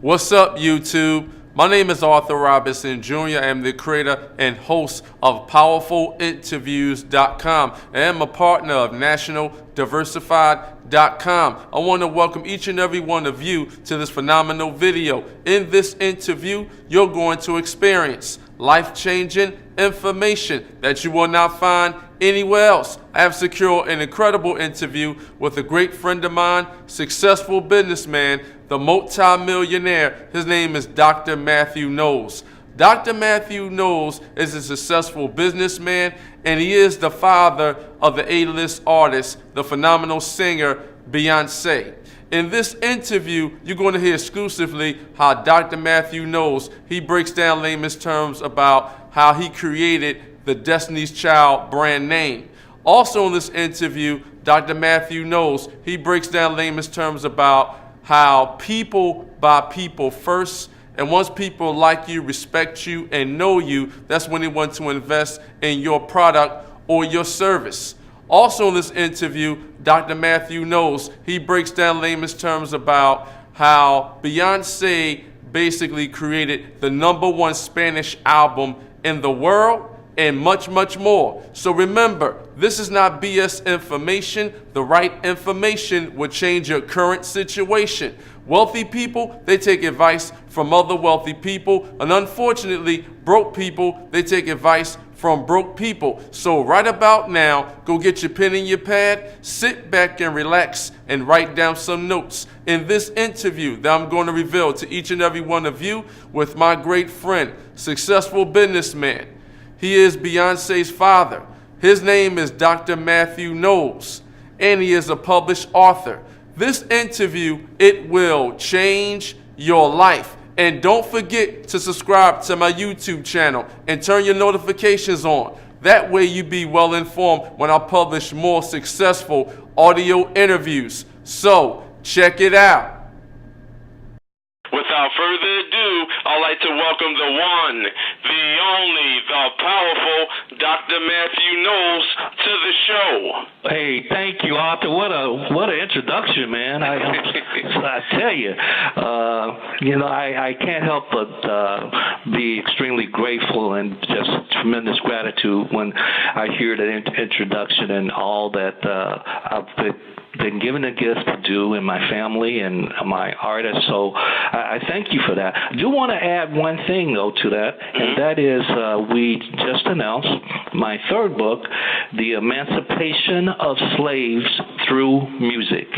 What's up, YouTube? My name is Arthur Robinson Jr. I am the creator and host of PowerfulInterviews.com. I am a partner of NationalDiversified.com. I want to welcome each and every one of you to this phenomenal video. In this interview, you're going to experience life-changing information that you will not find anywhere else. I have secured an incredible interview with a great friend of mine, successful businessman, the multi-millionaire. His name is Dr. Mathew Knowles. Dr. Mathew Knowles is a successful businessman, and he is the father of the A-list artist, the phenomenal singer Beyonce. In this interview, you're going to hear exclusively how Dr. Mathew Knowles, he breaks down layman's terms about how he created the Destiny's Child brand name. Also in this interview, Dr. Mathew Knowles, he breaks down layman's terms about how people buy people first, and once people like you, respect you, and know you, that's when they want to invest in your product or your service. Also in this interview, Dr. Mathew Knowles, he breaks down layman's terms about how Beyonce basically created the #1 Spanish album in the world, and much, much more. So remember, this is not BS information. The right information will change your current situation. Wealthy people, they take advice from other wealthy people, and unfortunately, broke people, they take advice from broke people. So right about now, go get your pen and your pad, sit back and relax, and write down some notes. In this interview that I'm going to reveal to each and every one of you with my great friend, successful businessman. He is Beyonce's father. His name is Dr. Mathew Knowles, and he is a published author. This interview, it will change your life. And don't forget to subscribe to my YouTube channel and turn your notifications on. That way you be well informed when I publish more successful audio interviews. So, check it out. Without further ado, I'd like to welcome the one, the only, the powerful Dr. Mathew Knowles to the show. Hey, thank you, Arthur. What an introduction, man. I tell you, I can't help but be extremely grateful and just tremendous gratitude when I hear that introduction and all that I've been given a gift to do in my family and my artists. So I thank you for that. I do want to add one thing, though, to that, and that is we just announced my third book, The Emancipation of Slaves Through Music.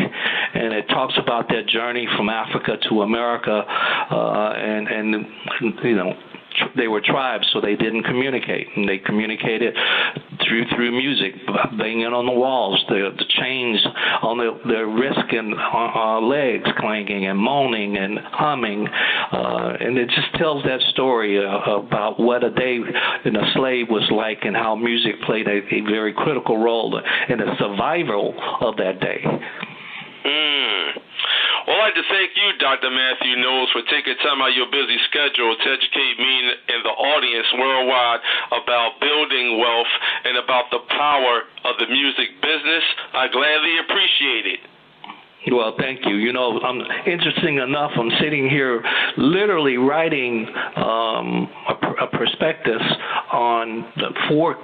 And it talks about their journey from Africa to America, and they were tribes, so they didn't communicate, and they communicated through music, banging on the walls, the chains on their wrist and legs clanging and moaning and humming, and it just tells that story about what a day in a slave was like and how music played a very critical role in the survival of that day. Well, I'd like to thank you, Dr. Mathew Knowles, for taking time out of your busy schedule to educate me and the audience worldwide about building wealth and about the power of the music business. I gladly appreciate it. Well, thank you. Interesting enough, I'm sitting here literally writing a prospectus on the 4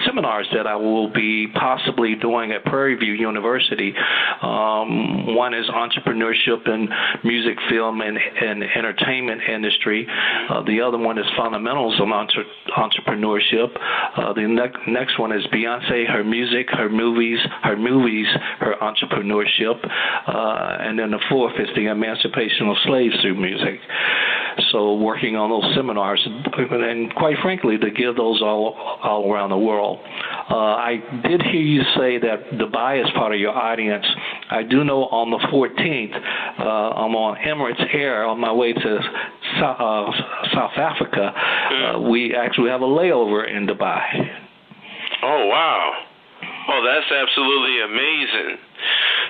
seminars that I will be possibly doing at Prairie View University. One is Entrepreneurship in Music, Film, and Entertainment Industry. The other one is Fundamentals of Entrepreneurship. The next one is Beyonce, Her Music, Her Movies, Her Entrepreneurship. And then the fourth is The Emancipation of Slaves Through Music. So working on those seminars, and quite frankly, to give those all around the world. I did hear you say that Dubai is part of your audience. I do know on the 14th, I'm on Emirates Air on my way to South Africa. We actually have a layover in Dubai. Oh, wow. Oh, that's absolutely amazing.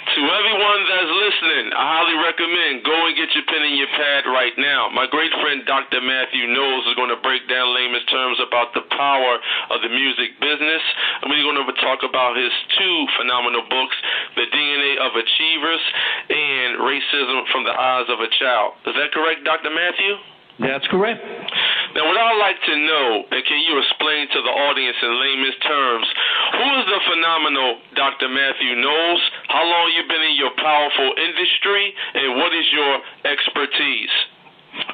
To everyone that's listening, I highly recommend go and get your pen and your pad right now. My great friend Dr. Mathew Knowles is going to break down layman's terms about the power of the music business. And we're going to talk about his 2 phenomenal books, the DNA of achievers, and racism from the eyes of a child. Is that correct, Dr. Mathew? That's correct. Now, what I'd like to know, and can you explain to the audience in layman's terms, who is the phenomenal Dr. Mathew Knowles? How long you been in your powerful industry, and what is your expertise?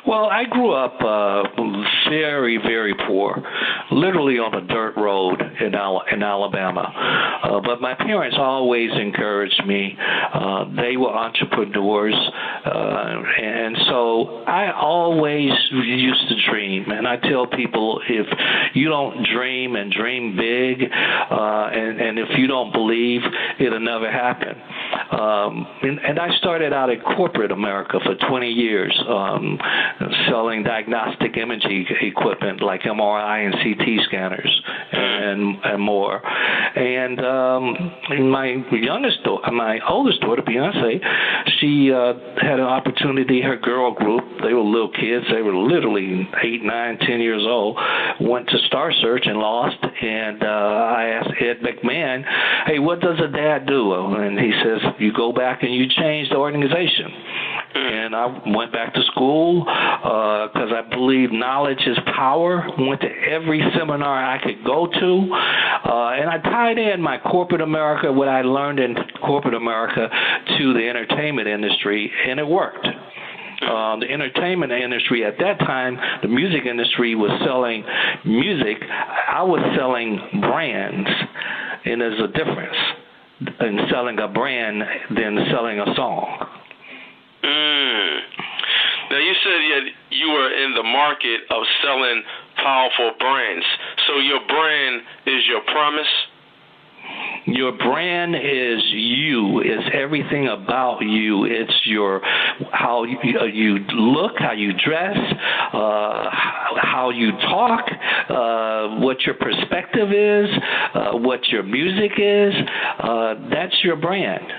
Well, I grew up very, very poor, literally on a dirt road in Alabama. But my parents always encouraged me. They were entrepreneurs, and so I always used to dream. And I tell people, if you don't dream and dream big, and if you don't believe, it'll never happen. And I started out in corporate America for 20 years. Selling diagnostic imaging equipment like MRI and CT scanners and more. And my oldest daughter, Beyonce, she had an opportunity. Her girl group, they were little kids. They were literally 8, 9, 10 years old. Went to Star Search and lost. And I asked Ed McMahon, "Hey, what does a dad do?" And he says, "You go back and you change the organization." And I went back to school because I believe knowledge is power. Went to every seminar I could go to. And I tied in my corporate America, what I learned in corporate America, to the entertainment industry, and it worked. The entertainment industry at that time, the music industry was selling music. I was selling brands, and there's a difference in selling a brand than selling a song. Now, you said that you were in the market of selling powerful brands. So your brand is your promise? Your brand is you. It's everything about you. It's how you look, how you dress, how you talk, what your perspective is, what your music is. That's your brand.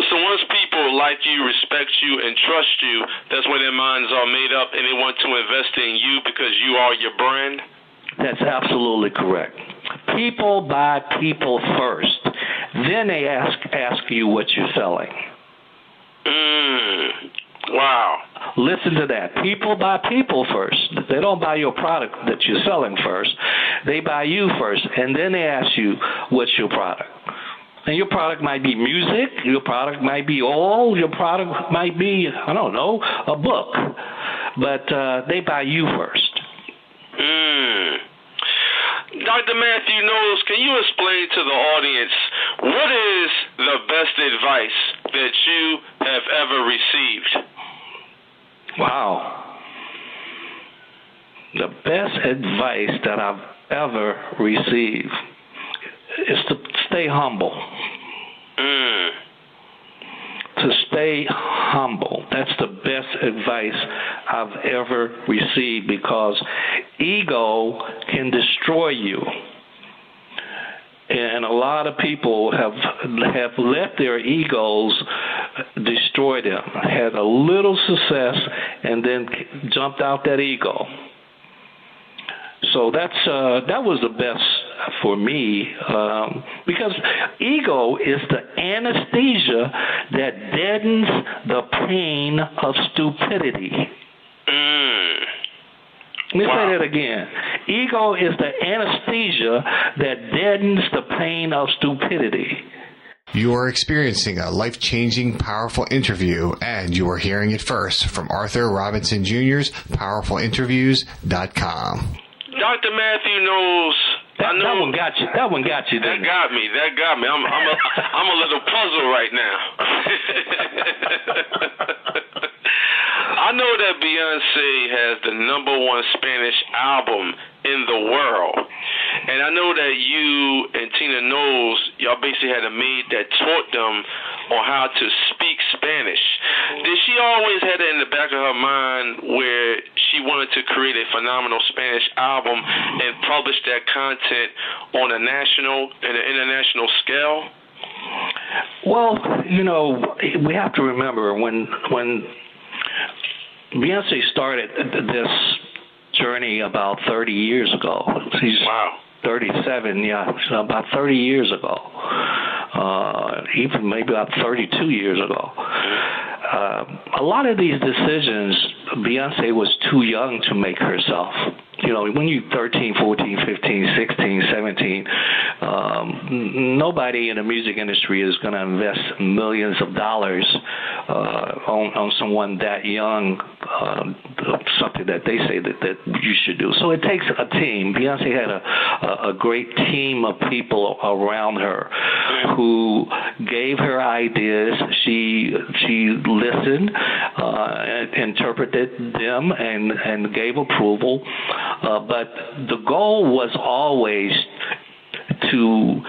So once people like you, respect you, and trust you, that's when their minds are made up and they want to invest in you because you are your brand? That's absolutely correct. People buy people first. Then they ask you what you're selling. Wow. Listen to that. People buy people first. They don't buy your product that you're selling first. They buy you first, and then they ask you what's your product. And your product might be music, your product might be oil, your product might be, I don't know, a book. But they buy you first. Dr. Mathew Knowles, can you explain to the audience what is the best advice that you have ever received? Wow. The best advice that I've ever received is to stay humble. To stay humble. That's the best advice I've ever received, because ego can destroy you. And a lot of people have let their egos destroy them, had a little success, and then jumped out that ego. So that was the best for me, because ego is the anesthesia that deadens the pain of stupidity. Let me say that again. Ego is the anesthesia that deadens the pain of stupidity. You are experiencing a life-changing, powerful interview, and you are hearing it first from Arthur Robinson Jr.'s PowerfulInterviews.com. Dr. Mathew Knowles, That one got you. That one got you. That got me. I'm a little puzzled right now. I know that Beyonce has the #1 Spanish album in the world. And I know that you and Tina Knowles, y'all basically had a maid that taught them on how to speak Spanish. Did she always have that in the back of her mind where she wanted to create a phenomenal Spanish album and publish that content on a national and an international scale? Well, we have to remember when Beyonce started this journey about 30 years ago. She's 37, about 30 years ago. even maybe about 32 years ago. A lot of these decisions, Beyonce was too young to make herself. You know, when you're 13, 14, 15, 16, 17, nobody in the music industry is going to invest millions of dollars on someone that young, something that they say that you should do. So it takes a team. Beyonce had a great team of people around her who gave her ideas. She listened, interpreted them, and gave approval. But the goal was always to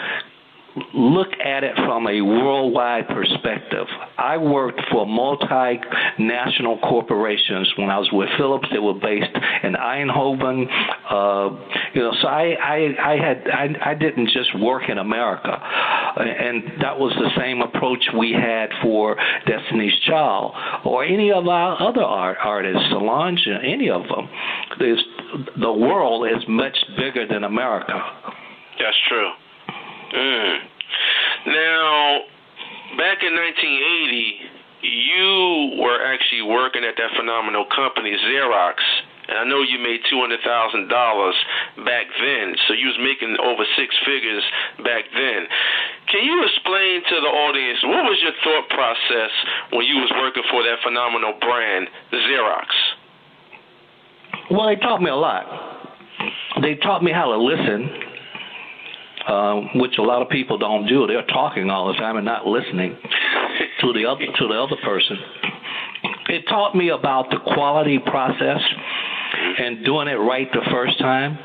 look at it from a worldwide perspective. I worked for multinational corporations when I was with Philips. They were based in Eindhoven. So I didn't just work in America, and that was the same approach we had for Destiny's Child or any of our other artists, Solange, any of them. The world is much bigger than America. That's true. Now, back in 1980, you were actually working at that phenomenal company, Xerox, and I know you made $200,000 back then, so you was making over six figures back then. Can you explain to the audience, what was your thought process when you was working for that phenomenal brand, Xerox? Well, they taught me a lot. They taught me how to listen, which a lot of people don't do. They're talking all the time and not listening to the other person. It taught me about the quality process and doing it right the first time.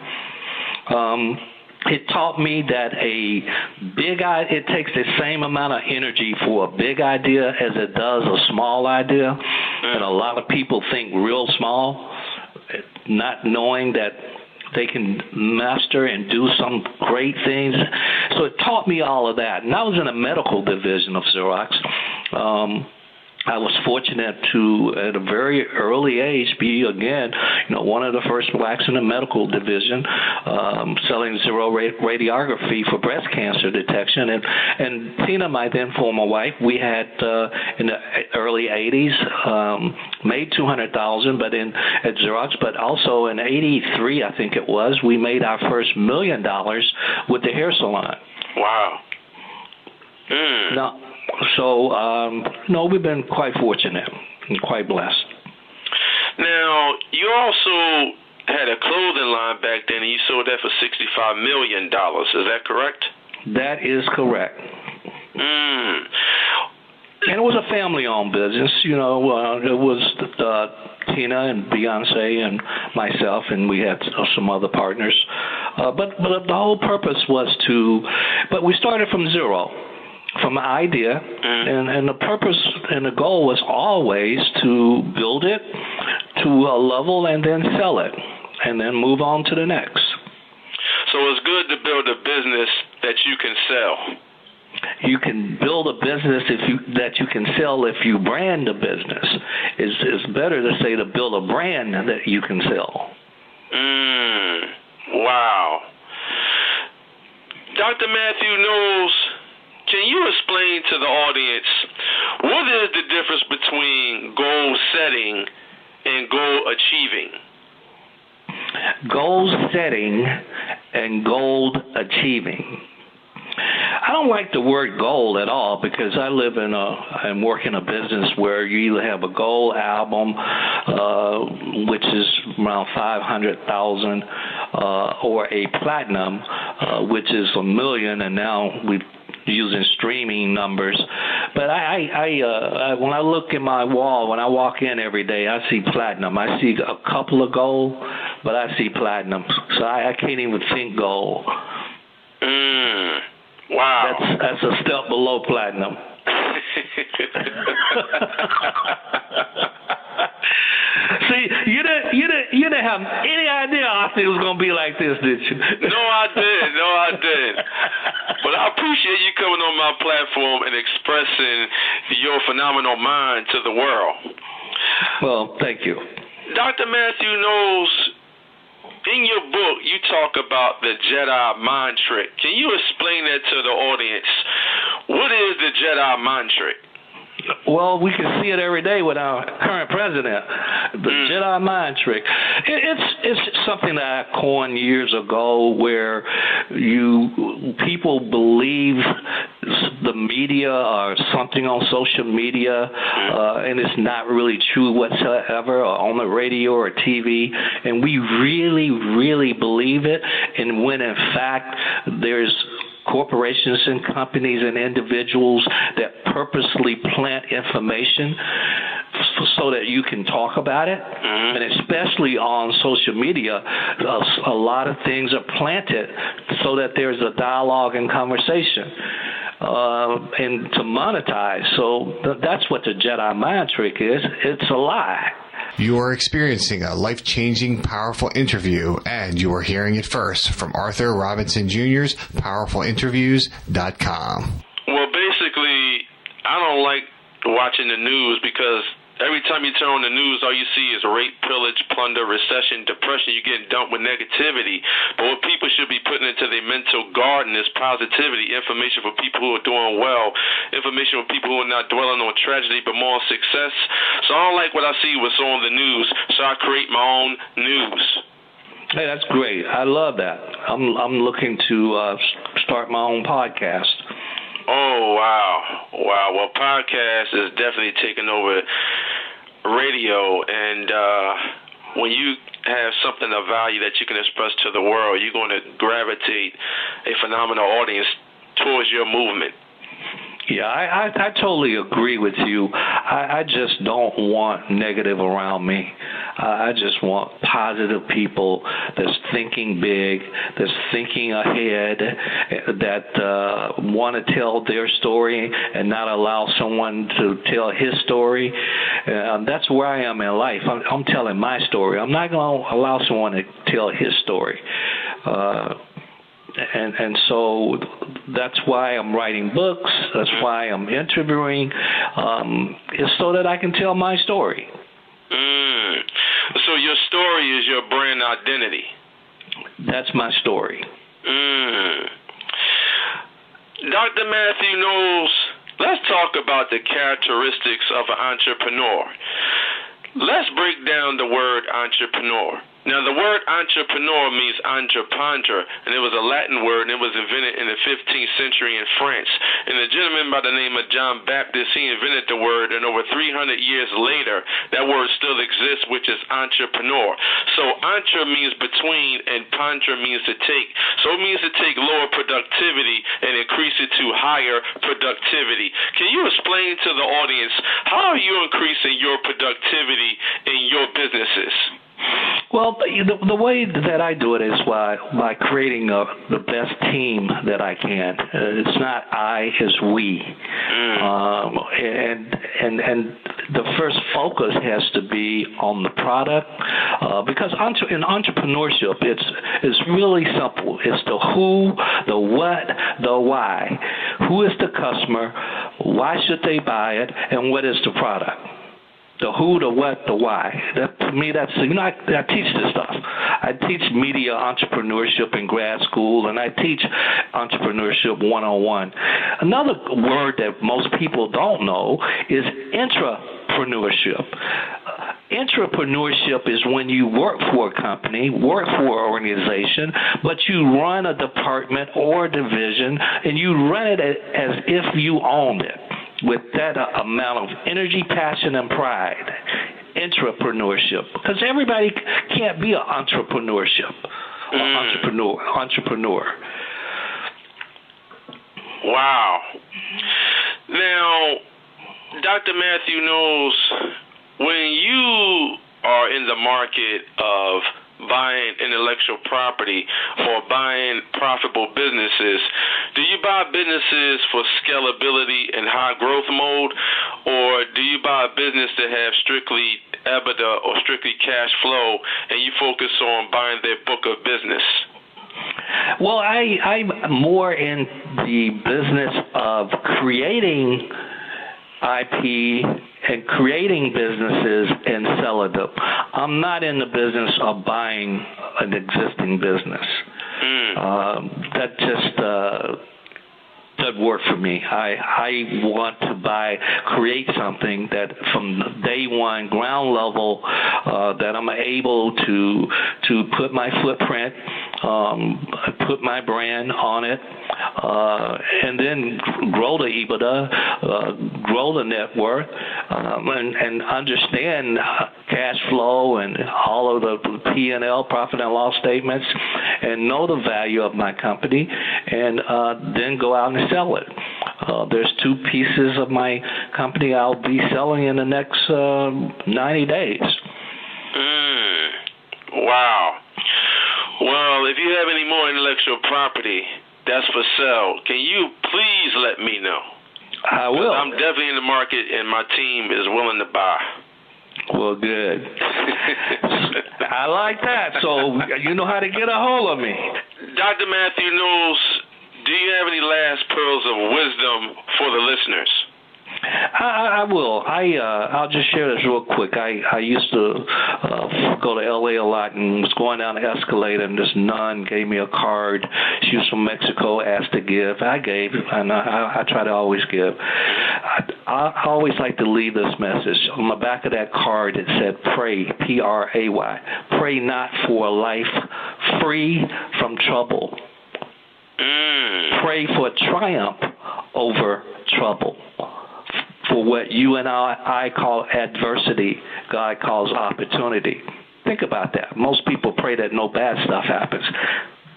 It taught me that it takes the same amount of energy for a big idea as it does a small idea. And a lot of people think real small, not knowing that they can master and do some great things. So it taught me all of that. And I was in a medical division of Xerox. I was fortunate to, at a very early age, be, again, one of the first blacks in the medical division, selling zero radiography for breast cancer detection. And Tina, my then former wife, we had, in the early 80s, made $200,000 at Xerox, but also in 83, I think it was, we made our first $1 million with the hair salon. Wow. Now, so, we've been quite fortunate and quite blessed. Now, you also had a clothing line back then, and you sold that for $65 million. Is that correct? That is correct. And it was a family-owned business. It was Tina and Beyonce and myself, and we had some other partners. But the whole purpose was but we started from zero. From an idea, and the purpose and the goal was always to build it to a level and then sell it, and then move on to the next. So it's good to build a business that you can sell. You can build a business that you can sell if you brand a business. It's better to say to build a brand that you can sell. Wow. Dr. Mathew Knowles, can you explain to the audience what is the difference between goal setting and goal achieving? Goal setting and goal achieving. I don't like the word goal at all because I live and work in a business where you either have a gold album, which is around 500,000, or a platinum, which is $1 million, and now we're using streaming numbers. But I when I look at my wall, when I walk in every day, I see platinum. I see a couple of gold, but I see platinum. So I can't even think gold. Wow. That's a step below platinum. See, you didn't have any idea Austin was going to be like this, did you? No, I didn't. But I appreciate you coming on my platform and expressing your phenomenal mind to the world. Well, thank you. Dr. Mathew Knowles, in your book, you talk about the Jedi mind trick. Can you explain that to the audience? What is the Jedi mind trick? Well, we can see it every day with our current president, the Jedi mind trick. It's something that I coined years ago, where people believe the media or something on social media, and it's not really true whatsoever, or on the radio or TV, and we really, really believe it. And when in fact there's corporations and companies and individuals that purposely plant information so that you can talk about it, and especially on social media, a lot of things are planted so that there's a dialogue and conversation, and to monetize. So that's what the Jedi mind trick is. It's a lie. You are experiencing a life-changing, powerful interview, and you are hearing it first from Arthur Robinson Jr.'s PowerfulInterviews.com. Well, basically, I don't like watching the news because every time you turn on the news, all you see is rape, pillage, plunder, recession, depression. You're getting dumped with negativity. But what people should be putting into their mental garden is positivity, information for people who are doing well, information for people who are not dwelling on tragedy but more on success. So I don't like what I see what's on the news, so I create my own news. Hey, that's great. I love that. I'm looking to start my own podcast. Oh, wow. Well, podcast is definitely taking over radio, and when you have something of value that you can express to the world, you're going to gravitate a phenomenal audience towards your movement. Yeah, I totally agree with you. I just don't want negative around me. I just want positive people that's thinking big, that's thinking ahead, that want to tell their story and not allow someone to tell his story. That's where I am in life. I'm telling my story. I'm not going to allow someone to tell his story. And so that's why I'm writing books. That's why I'm interviewing. It's so that I can tell my story. So your story is your brand identity. That's my story. Dr. Mathew Knowles, let's talk about the characteristics of an entrepreneur. Let's break down the word entrepreneur. Now, the word entrepreneur means entreprendre, and it was a Latin word, and it was invented in the 15th century in France. And a gentleman by the name of John Baptist, he invented the word, and over 300 years later, that word still exists, which is entrepreneur. So entre means between, and pendre means to take. So it means to take lower productivity and increase it to higher productivity. Can you explain to the audience, how are you increasing your productivity in your businesses? Well, the way that I do it is by creating the best team that I can. It's not I, it's we. And the first focus has to be on the product, because in entrepreneurship, it's really simple. It's the who, the what, the why. Who is the customer? Why should they buy it? And what is the product? The who, the what, the why. To me, that's, I teach this stuff. I teach media entrepreneurship in grad school, and I teach entrepreneurship 101. Another word that most people don't know is intrapreneurship. Intrapreneurship is when you work for a company, work for an organization, but you run a department or a division, and you run it as if you owned it, with that amount of energy, passion, and pride. Intrapreneurship, because everybody can't be an entrepreneur. Wow. Now, Dr. Mathew Knowles, when you are in the market of buying intellectual property or buying profitable businesses, do you buy businesses for scalability and high growth mode, or do you buy a business that have strictly EBITDA or strictly cash flow, and you focus on buying their book of business? Well, I'm more in the business of creating IP and creating businesses and selling them. I'm not in the business of buying an existing business. That just doesn't work for me. I want to create something that from day one, ground level, that I'm able to put my footprint, put my brand on it, and then grow the EBITDA, grow the net worth, and understand cash flow and all of the P&L, profit and loss statements, and know the value of my company, and then go out and sell it. There's 2 pieces of my company I'll be selling in the next 90 days. Wow. Well, if you have any more intellectual property that's for sale, can you please let me know? I will. I'm definitely in the market, and my team is willing to buy. Well, good. I like that. So you know how to get a hold of me. Dr. Mathew Knowles, do you have any last pearls of wisdom for the listeners? I will. I'll just share this real quick. I used to go to L.A. a lot and was going down the escalator, and this nun gave me a card. She was from Mexico, asked to give. I gave, and I try to always give. I always like to leave this message. On the back of that card, it said, pray, P-R-A-Y. Pray not for a life free from trouble. Pray for triumph over trouble. For what you and I call adversity, God calls opportunity. Think about that. Most people pray that no bad stuff happens.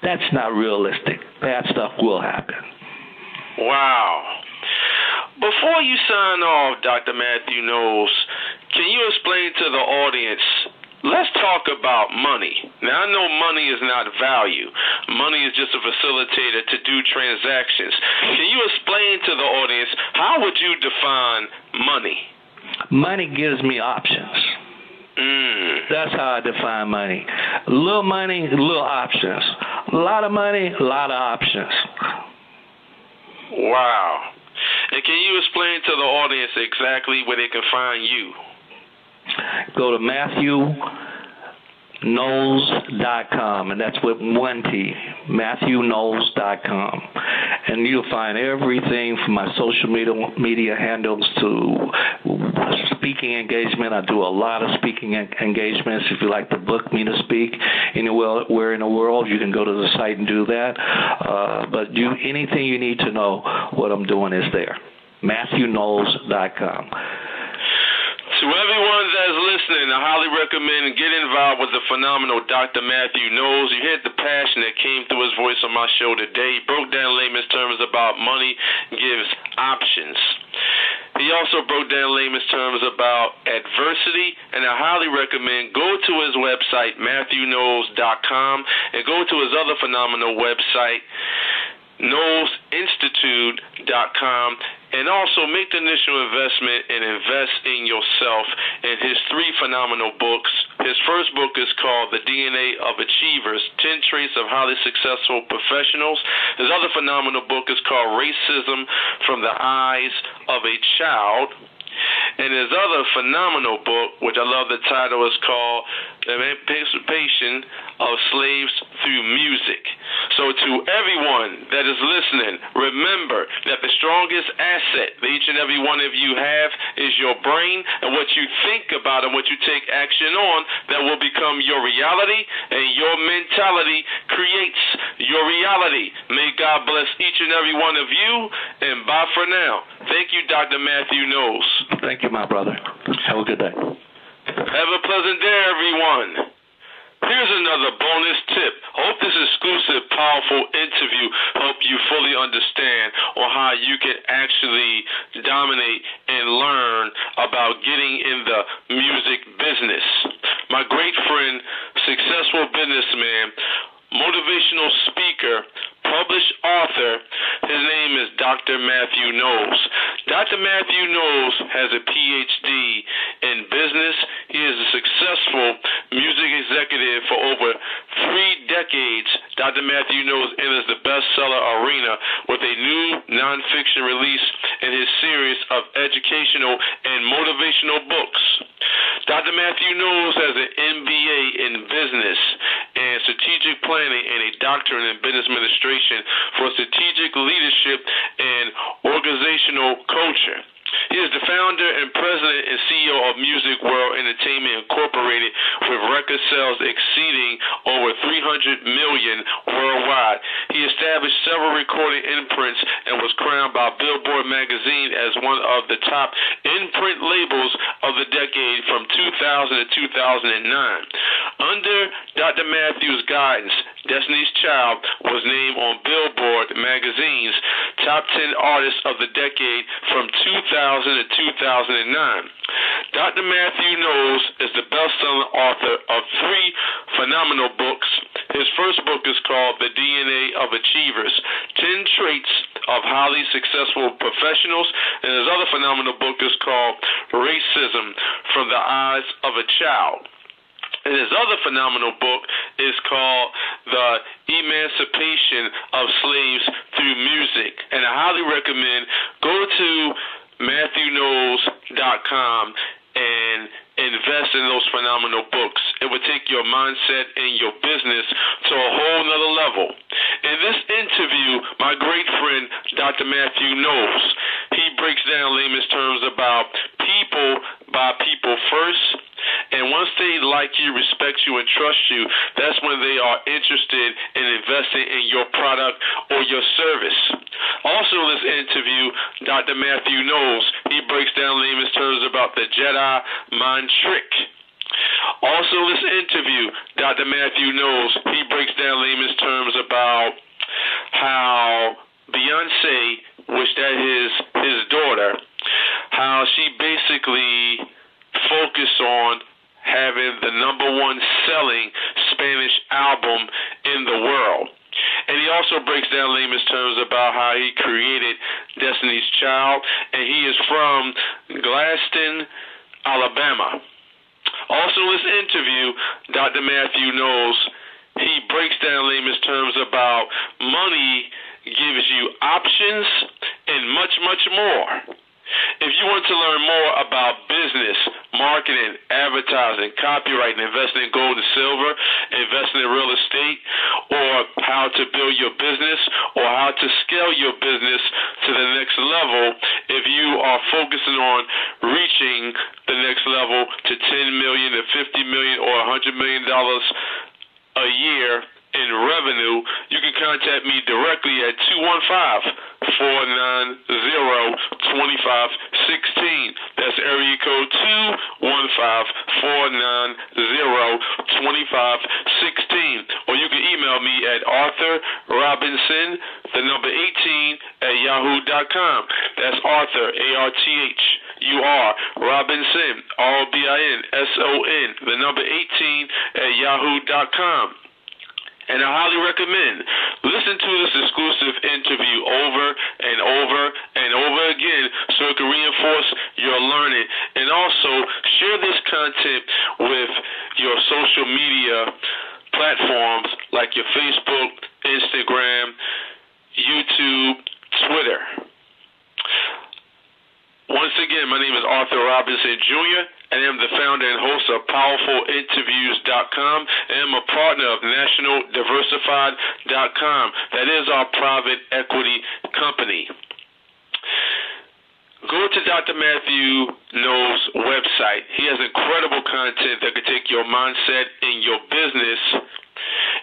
That's not realistic. Bad stuff will happen. Wow. Before you sign off, Dr. Mathew Knowles, can you explain to the audience, let's talk about money. Now, I know money is not value. Money is just a facilitator to do transactions. Can you explain to the audience, how would you define money? Money gives me options. That's how I define money. Little money, little options. A lot of money, a lot of options. Wow. And can you explain to the audience exactly where they can find you? Go to MathewKnowles.com, and that's with 1 T, MathewKnowles.com. And you'll find everything from my social media handles to speaking engagement. I do a lot of speaking engagements. If you'd like to book me to speak anywhere in the world, you can go to the site and do that. But anything you need to know, what I'm doing is there. MathewKnowles.com. To everyone that's listening, I highly recommend getting involved with the phenomenal Dr. Mathew Knowles. You heard the passion that came through his voice on my show today. He broke down layman's terms about money gives options. He also broke down layman's terms about adversity, and I highly recommend go to his website, MathewKnowles.com, and go to his other phenomenal website, KnowlesInstitute.com, and also make the initial investment and invest in yourself in his 3 phenomenal books. His first book is called The DNA of Achievers, 10 Traits of Highly Successful Professionals. His other phenomenal book is called Racism from the Eyes of a Child. And his other phenomenal book, which I love the title, is called The Emancipation of Slaves Through Music. So to everyone that is listening, remember that the strongest asset that each and every one of you have is your brain, and what you think about and what you take action on, that will become your reality, and your mentality creates your reality. May God bless each and every one of you, and bye for now. Thank you, Dr. Mathew Knowles. Thank you, my brother. Have a good day. Have a pleasant day, everyone. Here's another bonus tip. Hope this exclusive, powerful interview helped you fully understand on how you can actually dominate and learn about getting in the music business. My great friend, successful businessman, motivational speaker, published author, his name is Dr. Mathew Knowles. Dr. Mathew Knowles has a Ph.D. in business. He is a successful music executive for over 3 decades. Dr. Mathew Knowles enters the bestseller arena with a new nonfiction release in his series of educational and motivational books. Dr. Mathew Knowles has an MBA in business and strategic planning and a doctorate in business administration for strategic leadership and organizational culture. He is the founder and president and CEO of Music World Entertainment Incorporated, with record sales exceeding over 300 million worldwide. He established several recording imprints and was crowned by Billboard magazine as one of the top imprint labels of the decade from 2000 to 2009. Under Dr. Mathew's guidance, Destiny's Child was named on Billboard magazine's top 10 artists of the decade from 2000 to 2009. Dr. Mathew Knowles is the best-selling author of 3 phenomenal books. His first book is called The DNA of Achievers, 10 Traits of Highly Successful Professionals, and his other phenomenal book is called Racism from the Eyes of a Child. And his other phenomenal book is called The Emancipation of Slaves Through Music. And I highly recommend go to MathewKnowles.com and invest in those phenomenal books. It will take your mindset and your business to a whole nother level. In this interview, my great friend, Dr. Mathew Knowles, he breaks down layman's terms about people by people first. And once they like you, respect you, and trust you, that's when they are interested in investing in your product or your service. Also in this interview, Dr. Mathew Knowles, he breaks down layman's terms about the Jedi mind trick. Also in this interview, Dr. Mathew Knowles, he breaks down layman's terms about how Beyonce wished that his daughter, how she basically focused on having the #1 selling Spanish album in the world. And he also breaks down layman's terms about how he created Destiny's Child, and he is from Glaston, Alabama. Also in this interview, Dr. Mathew Knowles, he breaks down layman's terms about money gives you options and much, much more. If you want to learn more about business, marketing, advertising, copyright, investing in gold and silver, investing in real estate, or how to build your business, or how to scale your business to the next level, if you are focusing on reaching the next level to $10 million to $50 million or $100 million a year in revenue, you can contact me directly at 215-490-2516. That's area code 215-490-2516. Or you can email me at ArthurRobinson, 18 @yahoo.com. That's Arthur, ARTHUR, Robinson, ROBINSON, 18 @yahoo.com. And I highly recommend listen to this exclusive interview over and over and over again so it can reinforce your learning. And also share this content with your social media platforms like your Facebook, Instagram, YouTube, Twitter. Once again, my name is Arthur Robinson Jr., and I'm the founder and host of PowerfulInterviews.com, and I'm a partner of NationalDiversified.com. That is our private equity company. Go to Dr. Mathew Knowles' website. He has incredible content that can take your mindset and your business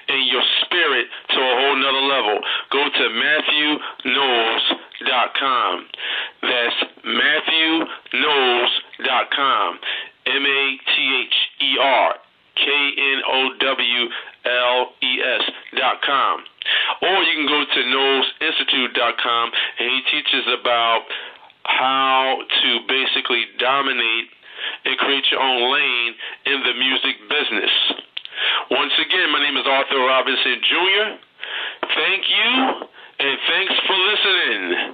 and your spirit to a whole nother level. Go to MathewKnowles.com. That's MathewKnowles.com. MatheerKnowles.com. Or you can go to KnowlesInstitute.com, and he teaches about how to basically dominate and create your own lane in the music business. Once again, my name is Arthur Robinson Jr. Thank you, and thanks for listening.